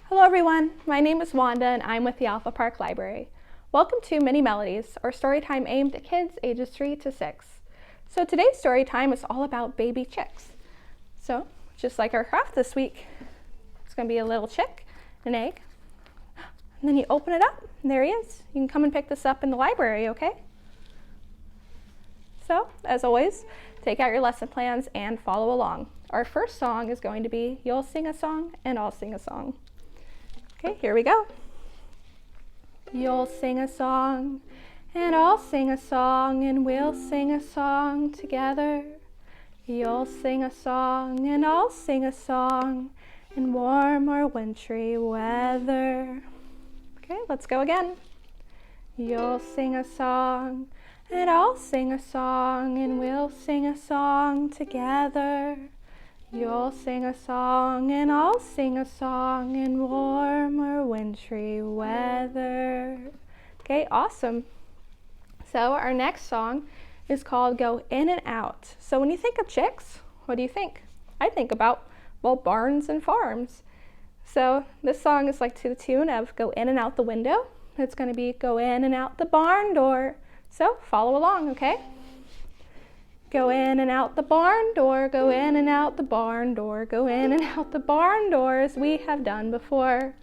Hello everyone, my name is Wanda and I'm with the Alpha Park Library. Welcome to Mini Melodies, our story time aimed at kids ages 3 to 6. So today's story time is all about baby chicks. So, just like our craft this week, it's going to be a little chick, an egg, and then you open it up, and there he is. You can come and pick this up in the library, okay? So, as always, take out your lesson plans and follow along. Our first song is going to be You'll Sing a Song and I'll Sing a Song. Okay, here we go. You'll sing a song, and I'll sing a song, and we'll sing a song together. You'll sing a song, and I'll sing a song, in warm or wintry weather. Okay, let's go again. You'll sing a song, and I'll sing a song, and we'll sing a song together. You'll sing a song, and I'll sing a song, in warm or wintry weather. Okay, awesome. So our next song is called Go In and Out. So when you think of chicks, what do you think? I think about, well, barns and farms. So this song is like to the tune of Go In and Out the Window. It's going to be Go In and Out the Barn Door. So follow along, okay? Go in and out the barn door, go in and out the barn door, go in and out the barn door as we have done before.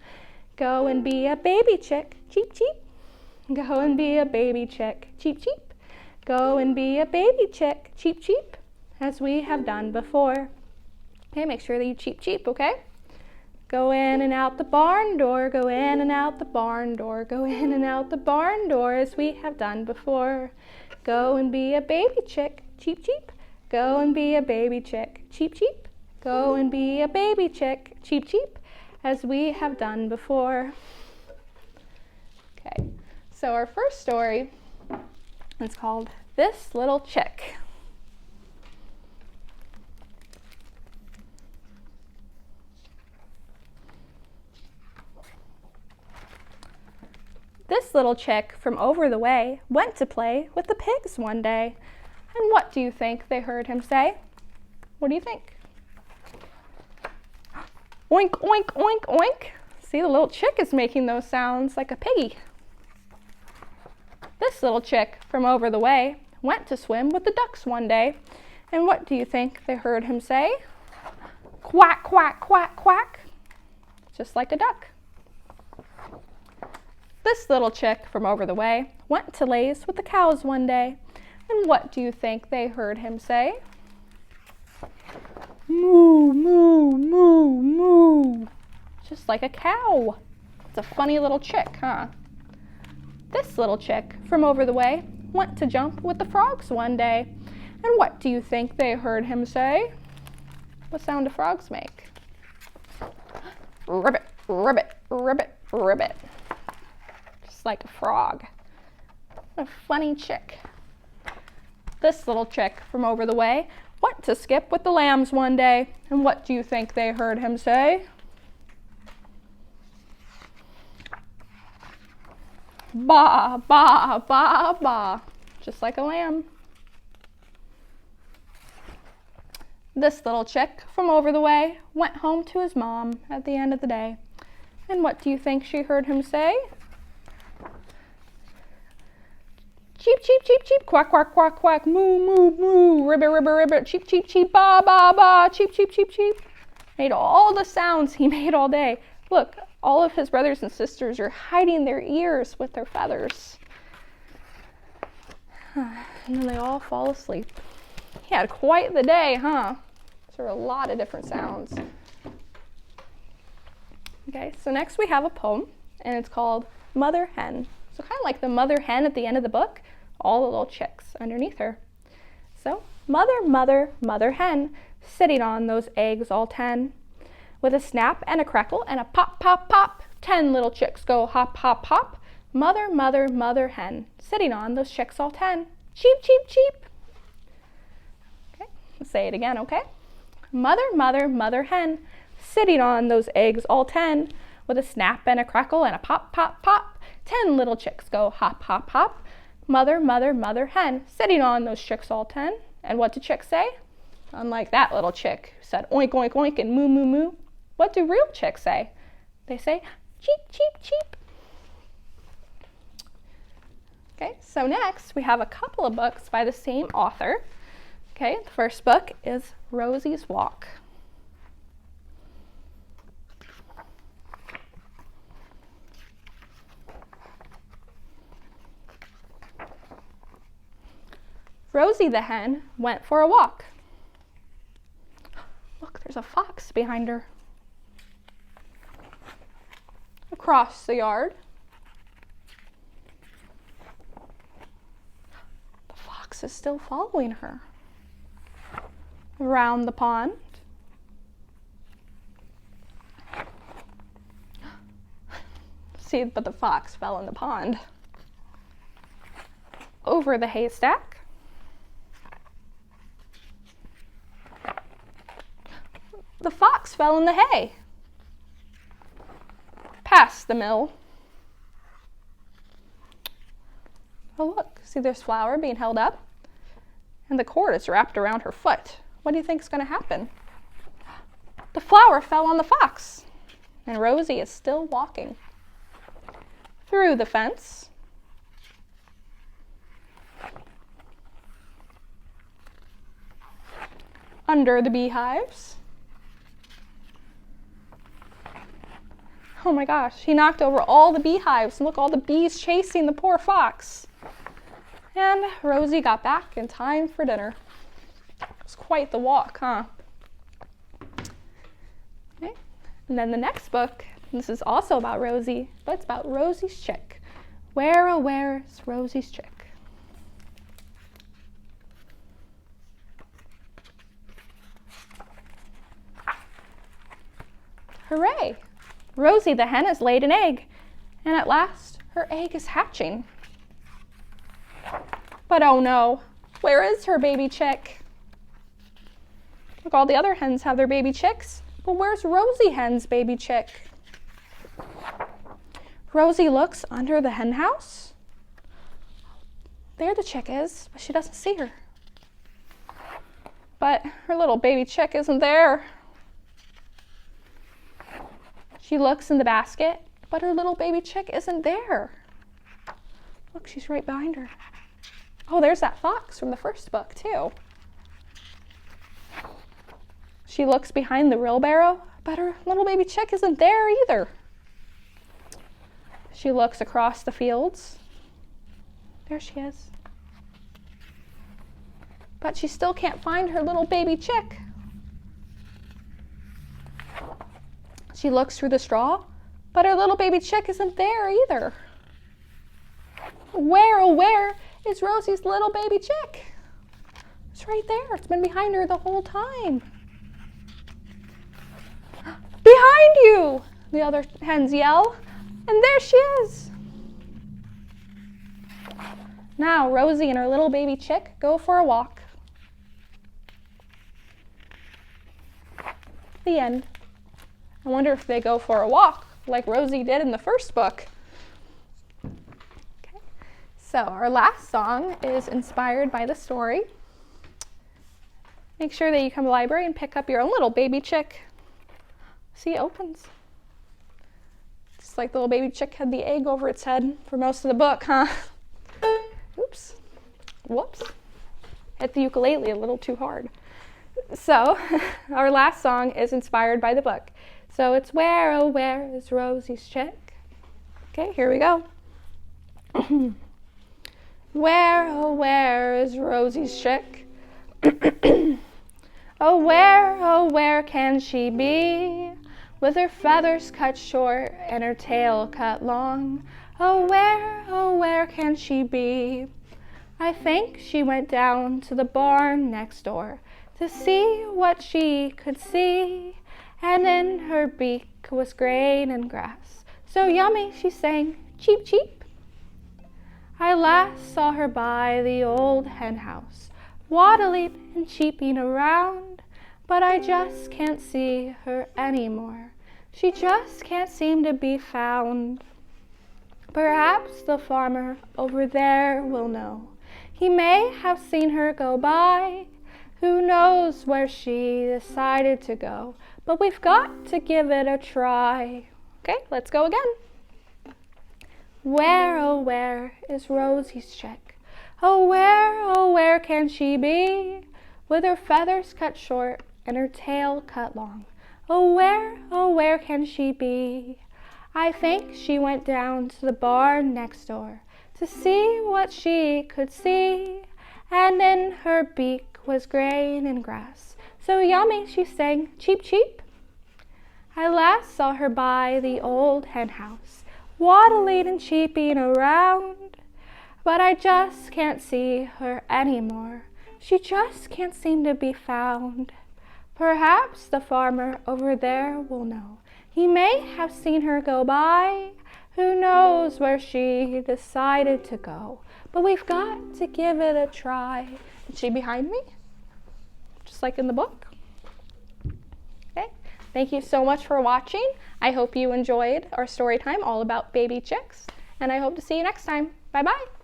Go and be a baby chick, cheep cheep. Go and be a baby chick, cheep cheep. Go and be a baby chick, cheep cheep, as we have done before. Okay, make sure that you cheep cheep, okay? Go in and out the barn door, go in and out the barn door, go in and out the barn door as we have done before. Go and be a baby chick, cheep cheep. Go and be a baby chick, cheep cheep. Go and be a baby chick, cheep cheep, as we have done before. Okay, so our first story is called This Little Chick. This little chick from over the way went to play with the pigs one day. And what do you think they heard him say? What do you think? Oink, oink, oink, oink. See, the little chick is making those sounds like a piggy. This little chick from over the way went to swim with the ducks one day. And what do you think they heard him say? Quack, quack, quack, quack. Just like a duck. This little chick from over the way went to laze with the cows one day. And what do you think they heard him say? Moo, moo, moo, moo. Just like a cow. It's a funny little chick, huh? This little chick from over the way went to jump with the frogs one day. And what do you think they heard him say? What sound do frogs make? Ribbit, ribbit, ribbit, ribbit. Like a frog. A funny chick. This little chick from over the way went to skip with the lambs one day. And what do you think they heard him say? Ba, ba, ba, ba. Just like a lamb. This little chick from over the way went home to his mom at the end of the day. And what do you think she heard him say? Cheep, cheep, cheep, cheep, quack, quack, quack, quack, moo, moo, moo, ribbit, ribbit, ribbit, cheep, cheep, cheep, ba, ba, ba, cheep, cheep, cheep, cheep. Made all the sounds he made all day. Look, all of his brothers and sisters are hiding their ears with their feathers. And then they all fall asleep. He had quite the day, huh? There were a lot of different sounds. Okay, so next we have a poem, and it's called Mother Hen. So kind of like the mother hen at the end of the book, all the little chicks underneath her. So, mother, mother, mother hen, sitting on those eggs all 10. With a snap and a crackle and a pop, pop, pop, 10 little chicks go hop, hop, hop. Mother, mother, mother hen, sitting on those chicks all 10. Cheep, cheep, cheep. Okay, let's say it again, okay? Mother, mother, mother hen, sitting on those eggs all 10. With a snap and a crackle and a pop, pop, pop. 10 little chicks go hop, hop, hop. Mother, mother, mother hen, sitting on those chicks all 10. And what did chicks say? Unlike that little chick who said oink, oink, oink and moo, moo, moo. What do real chicks say? They say, cheep, cheep, cheep. Okay, so next we have a couple of books by the same author. Okay, the first book is Rosie's Walk. Rosie the hen went for a walk. Look, there's a fox behind her. Across the yard. The fox is still following her. Around the pond. See, but the fox fell in the pond. Over the haystack. The fox fell in the hay. Past the mill. Oh look, see there's flour being held up? And the cord is wrapped around her foot. What do you think is going to happen? The flour fell on the fox. And Rosie is still walking. Through the fence. Under the beehives. Oh my gosh, he knocked over all the beehives. And look, all the bees chasing the poor fox. And Rosie got back in time for dinner. It was quite the walk, huh? Okay. And then the next book, this is also about Rosie, but it's about Rosie's chick. Where, oh, where is Rosie's chick? Hooray! Rosie the hen has laid an egg, and at last her egg is hatching. But oh no, where is her baby chick? Look, all the other hens have their baby chicks, but where's Rosie hen's baby chick? Rosie looks under the hen house. There the chick is, but she doesn't see her. But her little baby chick isn't there. She looks in the basket, but her little baby chick isn't there. Look, she's right behind her. Oh, there's that fox from the first book, too. She looks behind the wheelbarrow, but her little baby chick isn't there either. She looks across the fields. There she is. But she still can't find her little baby chick. She looks through the straw, but her little baby chick isn't there either. Where, oh where, is Rosie's little baby chick? It's right there. It's been behind her the whole time. Behind you, the other hens yell, and there she is. Now Rosie and her little baby chick go for a walk. The end. I wonder if they go for a walk like Rosie did in the first book. Okay. So our last song is inspired by the story. Make sure that you come to the library and pick up your own little baby chick. See, it opens. Just like the little baby chick had the egg over its head for most of the book, huh? Oops. Whoops. Hit the ukulele a little too hard. So our last song is inspired by the book. So it's Where, oh, where is Rosie's chick? Okay, here we go. Where, oh, where is Rosie's chick? Oh, where can she be? With her feathers cut short and her tail cut long. Oh, where can she be? I think she went down to the barn next door to see what she could see. And in her beak was grain and grass, so yummy she sang, cheep, cheep. I last saw her by the old hen house, waddling and cheeping around, but I just can't see her anymore. She just can't seem to be found. Perhaps the farmer over there will know. He may have seen her go by. Who knows where she decided to go? But we've got to give it a try. Okay, let's go again. Where, oh where is Rosie's chick? Oh where can she be? With her feathers cut short and her tail cut long. Oh where can she be? I think she went down to the barn next door to see what she could see. And in her beak was grain and grass, so yummy she sang, cheep cheep. I last saw her by the old hen house, waddling and cheeping around. But I just can't see her anymore. She just can't seem to be found. Perhaps the farmer over there will know. He may have seen her go by. Who knows where she decided to go? But we've got to give it a try. Is she behind me? Just like in the book? Okay. Thank you so much for watching. I hope you enjoyed our story time all about baby chicks. And I hope to see you next time. Bye-bye.